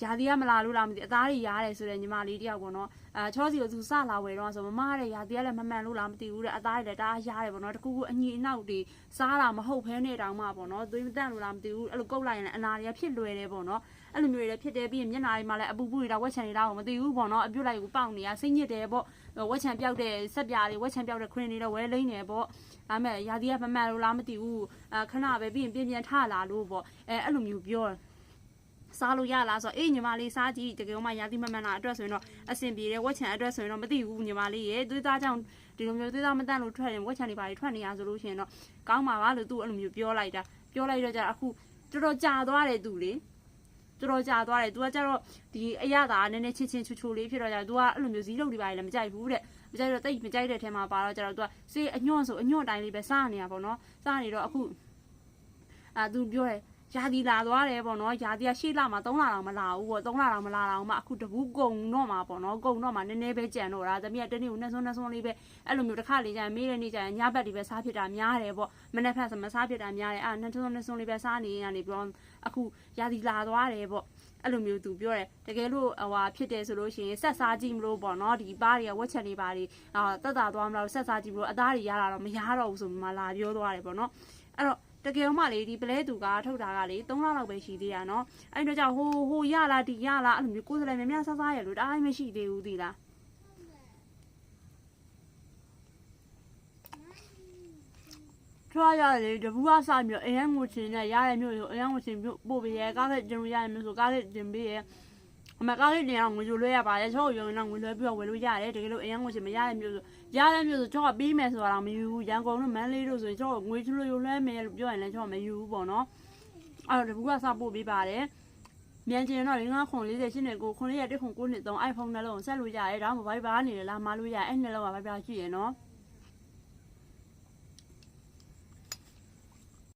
ရာသီကမလာလို့လားမသိအသားတွေရားတယ်ဆိုတဲ့ညီမလေးတယောက်ပေါ့နော်ချောစီကိုသူစလာဝယ်တော့ဆိုမမတဲ့ရာသီကလည်းမမှန်လို့လားမသိဘူးတဲ့အသားတွေလည်းတအားရားတယ်ပေါ့နော်တကူကူအညီအနောက်တွေစားတာမဟုတ်ဘဲနဲ့တောင်မှပေါ့နော်သွေးမတန့်လို့လားမသိဘူးအဲ့လိုကုတ်လိုက်ရင်လည်းအနာတွေကဖြစ်လွယ်တယ်ပေါ့နော်အဲ့လိုမျိုးတွေဖြစ်တယ်ပြီးရင်မျက်နှာတွေမှာလည်းအပူပူတွေတော့ဝက်ချန်တွေတော့မသိဘူးပေါ့နော်အပြုတ်လိုက်ကိုပေါက်နေရစိတ်ညစ်တယ်ပေါ့ဝက်ချန်ပြောက်တဲ့ဆက်ပြားတွေဝက်ချန်ပြောက်တဲ့ခရင်တွေတော့ဝဲလိမ့်နေပေါ့ဒါမဲ့ရာသီကမမှန်လို့လားမသိဘူးခဏပဲပြီးရင်ပြန်ထလာလို့ပေါ့အဲ့လိုမျိုးပြောစားလို့ရလားဆိုတော့အေးညီမလေးစားကြည့်တကယ်မှရာသီမမှန်တာအတွက်ဆိုရင်တော့အဆင်ပြေတယ်ဝက်ချန်အတွက်ဆိုရင်တော့မသိဘူးညီမလေးရဲ့သွေးသားကြောင့်ဒီလိုမျိုးသွေးသားမတန့်လို့ထွက်ရင်ဝက်ချန်တွေပါထွက်နေရဆိုလို့ရှိရင်တော့ကောင်းပါပါလို့သူအဲ့လိုမျိုးပြောလိုက်တော့ကြာအခုတော်တော်ကြာသွားတယ်သူလေတော်တော်ကြာသွားတယ်သူကကျတော့ဒီအရသာနည်းနည်းချင်းချိုလေးဖြစ်တော့ကြာသူကအဲ့လိုမျိုးဇီးလုံးတွေပါလည်းမကြိုက်ဘူးတဲ့မကြိုက်တော့တိတ်မကြိုက်တဲ့ထဲမှာပါတော့ကြာတော့သူကစေးအညွန့်ဆိုအညွန့်တိုင်းလေးပဲစားနေရပါတော့စားနေတော့အခုသူပြောတယ်ရာသီလာသွားတယ်ပေါ့နော်ရာသီကရှေ့လမှာ3လတောင်မလာဘူးပေါ့3လတောင်မလာတော့မှအခုတပူးကုံတော့မှာပေါ့နော်ကုံတော့မှနည်းနည်းပဲကြံတော့တာသမီးကတနေ့ကိုနှစ်စွန်းလေးပဲအဲ့လိုမျိုးတစ်ခါလေးကြာမေးတဲ့နေ့ကြာညဘက်တွေပဲစားဖြစ်တာများတယ်ပေါ့မနေ့ဖက်ဆိုမစားဖြစ်တာများတယ်နှစ်စွန်းလေးပဲစားနေရနေပြောအခုရာသီလာသွားတယ်ပေါ့အဲ့လိုမျိုးသူပြောတယ်တကယ်လို့ဖြစ်တယ်ဆိုလို့ရှိရင်ဆက်စားကြည့်မလို့ပေါ့နော်ဒီပါးတွေကဝက်ချက်တွေပါတွေတက်တာသွားမလို့ဆက်စားကြည့်မလို့အသားတွေရလာတော့မရတော့ဘူးဆိုမှလာပြောသွားတယ်ပေါ့နော်အဲ့တော့တကယ်မှလေဒီပလဲသူကထုတ်တာကလေ3လလောက်ပဲရှိသေးတာနော်အဲ့တော့ကြောင့်ဟိုရလားဒီရလားအဲ့လိုမျိုးကိုယ်စလဲများများစားရလို့တအားမရှိသေးဘူးဒီလားထွားရတယ်တပူးကစားမျိုးအရန်ငွေချင်းနဲ့ရတဲ့မျိုးဆိုအရန်ငွေချင်းပို့ပေးရဲကားခဲ့ကျင်လို့ရတဲ့မျိုးဆိုကားခဲ့ကျင်ပေးရဲအမကားခဲ့တင်အောင်ငွေလွှဲရပါတယ်ချောရုံနဲ့ငွေလွှဲပြီးတော့ဝယ်လို့ရတယ်တကယ်လို့အရန်ငွေချင်းမရတဲ့မျိုးဆိုရတဲ့မျိုးဆိုချောကပြီးမယ်ဆိုတာတော့မယူဘူးရန်ကုန်တို့မန်းလေးတို့ဆိုရင်ချောငွေချလို့လွှဲမယ်လို့ပြောရင်လည်းချောမယူဘူးပေါ့နော်အဲ့တော့တပူးကစားပို့ပေးပါတယ်မြန်ကျင်တော့ငါခွန်40ရှင်းနေကိုခွန်လေးရ1ခွန်9နှစ်3 iPhone နှလုံးဆက်လို့ရတယ်ဒါမှမဟုတ် Viber ကနေလာမလို့ရအဲ့နှလုံးက Viber ရှိရနော်